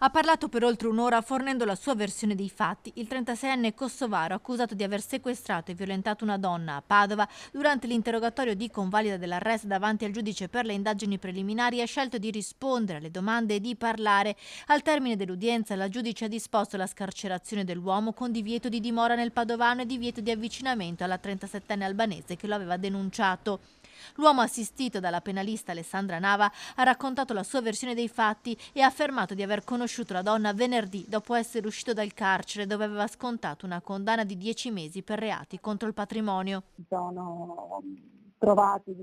Ha parlato per oltre un'ora fornendo la sua versione dei fatti. Il 36enne kosovaro, accusato di aver sequestrato e violentato una donna a Padova, durante l'interrogatorio di convalida dell'arresto davanti al giudice per le indagini preliminari, ha scelto di rispondere alle domande e di parlare. Al termine dell'udienza, la giudice ha disposto la scarcerazione dell'uomo con divieto di dimora nel Padovano e divieto di avvicinamento alla 37enne albanese che lo aveva denunciato. L'uomo, assistito dalla penalista Alessandra Nava, ha raccontato la sua versione dei fatti e ha affermato di aver conosciuto la donna venerdì dopo essere uscito dal carcere dove aveva scontato una condanna di 10 mesi per reati contro il patrimonio. Si sono trovati,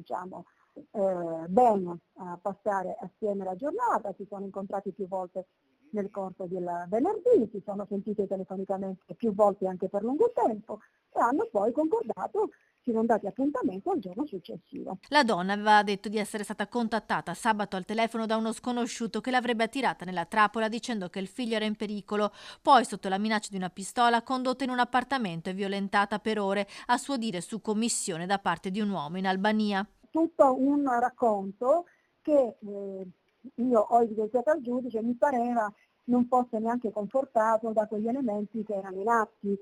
bene a passare assieme la giornata, si sono incontrati più volte nel corso del venerdì, si sono sentiti telefonicamente più volte anche per lungo tempo e hanno poi concordato, si sono dati appuntamento al giorno successivo. La donna aveva detto di essere stata contattata sabato al telefono da uno sconosciuto che l'avrebbe attirata nella trappola dicendo che il figlio era in pericolo, poi sotto la minaccia di una pistola condotta in un appartamento e violentata per ore, a suo dire su commissione da parte di un uomo in Albania. Tutto un racconto che io ho evidenziato al giudice, mi pareva non fosse neanche confortato da quegli elementi che erano in atti,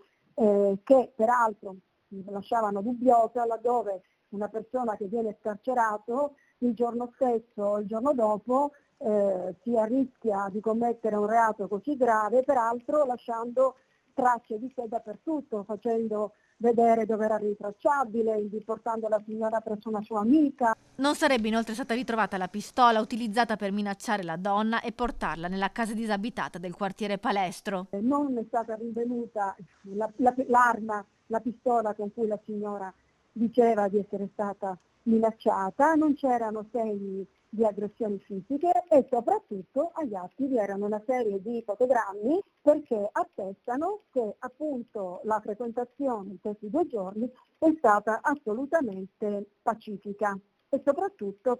che peraltro mi lasciavano dubbiosa, laddove una persona che viene scarcerato il giorno stesso o il giorno dopo si arrischia di commettere un reato così grave, peraltro lasciando tracce di sé dappertutto, facendo vedere dove era rintracciabile, portando la signora presso una sua amica. Non sarebbe inoltre stata ritrovata la pistola utilizzata per minacciare la donna e portarla nella casa disabitata del quartiere Palestro. Non è stata rinvenuta l'arma, la pistola con cui la signora diceva di essere stata minacciata, non c'erano segni di aggressioni fisiche e soprattutto agli atti vi erano una serie di fotogrammi perché attestano che appunto la frequentazione in questi 2 giorni è stata assolutamente pacifica e soprattutto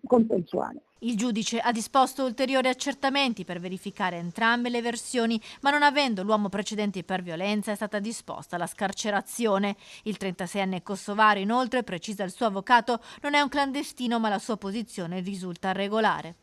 consensuale. Il giudice ha disposto ulteriori accertamenti per verificare entrambe le versioni, ma non avendo l'uomo precedenti per violenza è stata disposta la scarcerazione. Il 36enne kosovaro, inoltre, precisa il suo avvocato, non è un clandestino, ma la sua posizione risulta regolare.